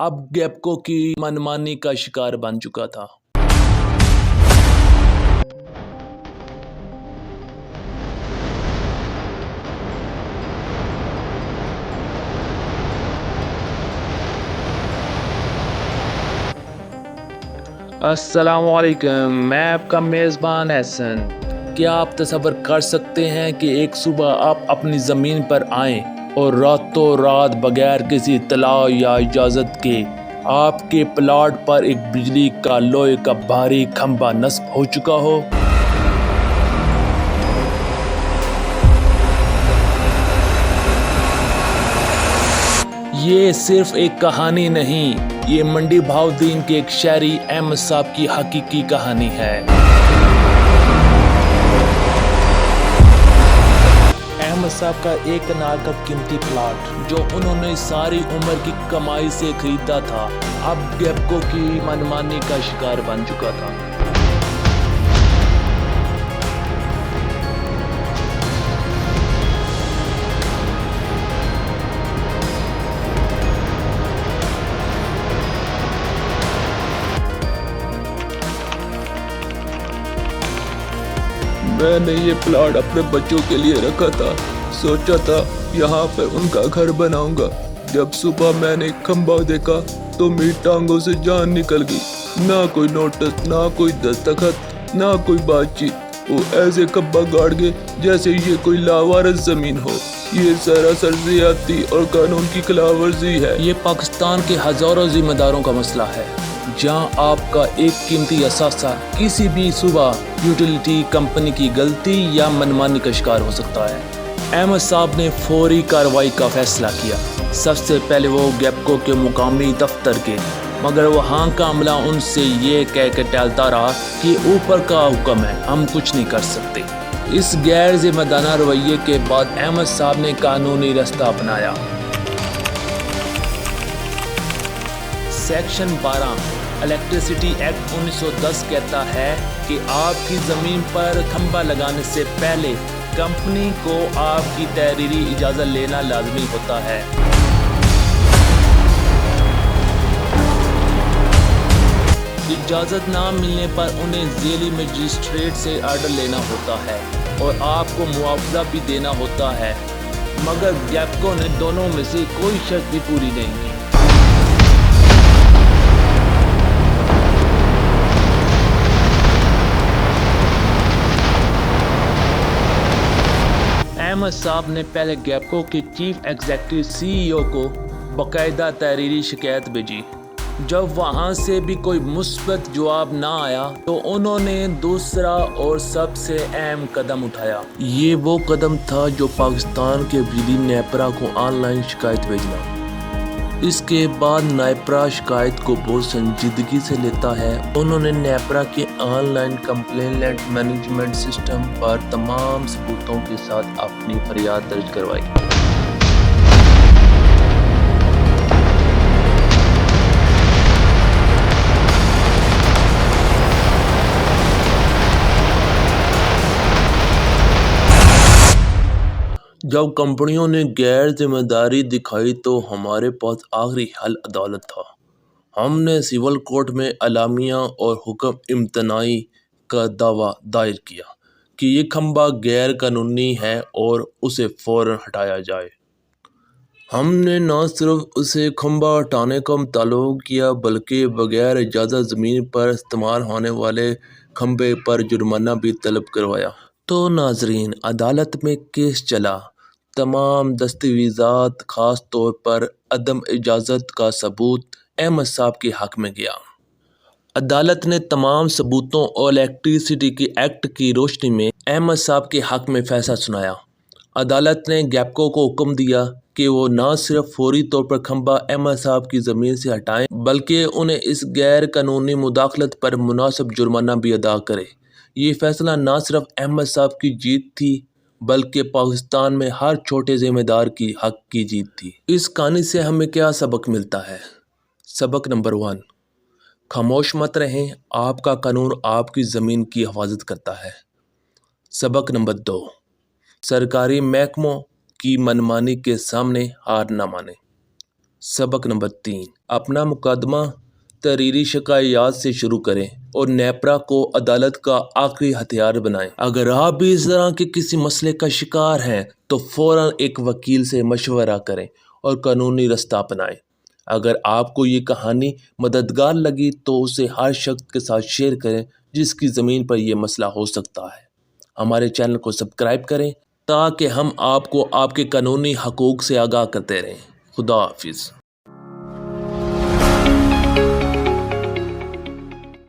अब गैपको की मनमानी का शिकार बन चुका था। अस्सलामुअलैकुम, मैं आपका मेज़बान एहसन। क्या आप तसव्वुर कर सकते हैं कि एक सुबह आप अपनी ज़मीन पर आएँ और रातों रात बगैर किसी इत्तला या इजाज़त के आपके प्लाट पर एक बिजली का लोहे का भारी खंभा नस्ब हो चुका हो? ये सिर्फ एक कहानी नहीं, ये मंडी बहाउद्दीन के एक शहरी अहमद साहब की हकीकी कहानी है। अहमद साहब का एक कनाल का कीमती प्लाट जो उन्होंने सारी उम्र की कमाई से खरीदा था, अब गैपको की मनमानी का शिकार बन चुका था। मैंने ये प्लाट अपने बच्चों के लिए रखा था, सोचा था यहाँ पर उनका घर बनाऊंगा। जब सुबह मैंने खंभा देखा तो मेरी टांगों से जान निकल गई। ना कोई नोटिस, ना कोई दस्तखत, ना कोई बातचीत। वो ऐसे खंभा गाड़ गए जैसे ये कोई लावारिस जमीन हो। ये सरासर ज़ियादती और कानून की खिलाफवर्जी है। ये पाकिस्तान के हजारों जिम्मेदारों का मसला है, जहां आपका एक कीमती असासा किसी भी सुबह यूटिलिटी कंपनी की गलती या मनमानी का शिकार हो सकता है। अहमद साहब ने फौरी कार्रवाई का फैसला किया। सबसे पहले वो गैपको के मुकामी दफ्तर के, मगर वहाँ का अमला उनसे ये कह के टालता रहा कि ऊपर का हुक्म है, हम कुछ नहीं कर सकते। इस गैर जिम्मेदाराना रवैये के बाद अहमद साहब ने कानूनी रास्ता अपनाया। सेक्शन 12 इलेक्ट्रिसिटी एक्ट 1910 कहता है कि आपकी ज़मीन पर खंभा लगाने से पहले कंपनी को आपकी तहरीरी इजाज़त लेना लाजमी होता है। इजाज़त ना मिलने पर उन्हें ज़ेली मजिस्ट्रेट से आर्डर लेना होता है और आपको मुआवजा भी देना होता है, मगर गैपको ने दोनों में से कोई शर्त भी पूरी नहीं की। अहमद साहब ने पहले गैपको के चीफ एग्जीक्यूटिव CEO को बाकायदा तहरीरी शिकायत भेजी। जब वहाँ से भी कोई मुस्बत जवाब ना आया तो उन्होंने दूसरा और सबसे अहम कदम उठाया। ये वो कदम था जो पाकिस्तान के बिजली नेपरा को ऑनलाइन शिकायत भेजना। इसके बाद नेपरा शिकायत को बहुत संजीदगी से लेता है। उन्होंने नेपरा के ऑनलाइन कंप्लेंट मैनेजमेंट सिस्टम पर तमाम सबूतों के साथ अपनी फरियाद दर्ज करवाई। जब कंपनियों ने गैर जिम्मेदारी दिखाई तो हमारे पास आखिरी हल अदालत था। हमने सिविल कोर्ट में अलामिया और हुक्म इम्तनाई का दावा दायर किया कि ये खंभा गैर कानूनी है और उसे फ़ौरन हटाया जाए। हमने न सिर्फ उसे खंभा हटाने का मुतालबा किया, बल्कि बगैर इजाज़त ज़मीन पर इस्तेमाल होने वाले खंभे पर जुर्माना भी तलब करवाया। तो नाजरीन, अदालत में केस चला। तमाम दस्तावेज़ात, ख़ास तौर पर अदम इजाज़त का सबूत अहमद साहब के हक़ में गया। अदालत ने तमाम सबूतों और इलेक्ट्रिसिटी के एक्ट की रोशनी में अहमद साहब के हक़ में फ़ैसला सुनाया। अदालत ने गैपको को हुक्म दिया कि वो न सिर्फ फौरी तौर पर खंभा अहमद साहब की ज़मीन से हटाएं, बल्कि उन्हें इस गैर कानूनी मुदाखलत पर मुनासिब जुर्माना भी अदा करे। ये फ़ैसला न सिर्फ अहमद साहब की जीत थी, बल्कि पाकिस्तान में हर छोटे ज़िम्मेदार की हक़ की जीत थी। इस कहानी से हमें क्या सबक मिलता है? सबक नंबर 1, खामोश मत रहें, आपका कानून आपकी ज़मीन की हिफाजत करता है। सबक नंबर 2, सरकारी महकमों की मनमानी के सामने हार न माने। سبق نمبر 3، اپنا مقدمہ تحریری شکایات سے شروع کریں اور نیپرا کو عدالت کا آخری ہتھیار بنائیں۔ اگر آپ بھی اس طرح کے کسی مسئلے کا شکار ہیں تو فوراً ایک وکیل سے مشورہ کریں اور قانونی رستہ اپنائیں۔ اگر آپ کو یہ کہانی مددگار لگی تو اسے ہر شخص کے ساتھ شیئر کریں جس کی زمین پر یہ مسئلہ ہو سکتا ہے۔ ہمارے چینل کو سبسکرائب کریں تاکہ ہم آپ کو آپ کے قانونی حقوق سے آگاہ کرتے رہیں۔ خدا حافظ۔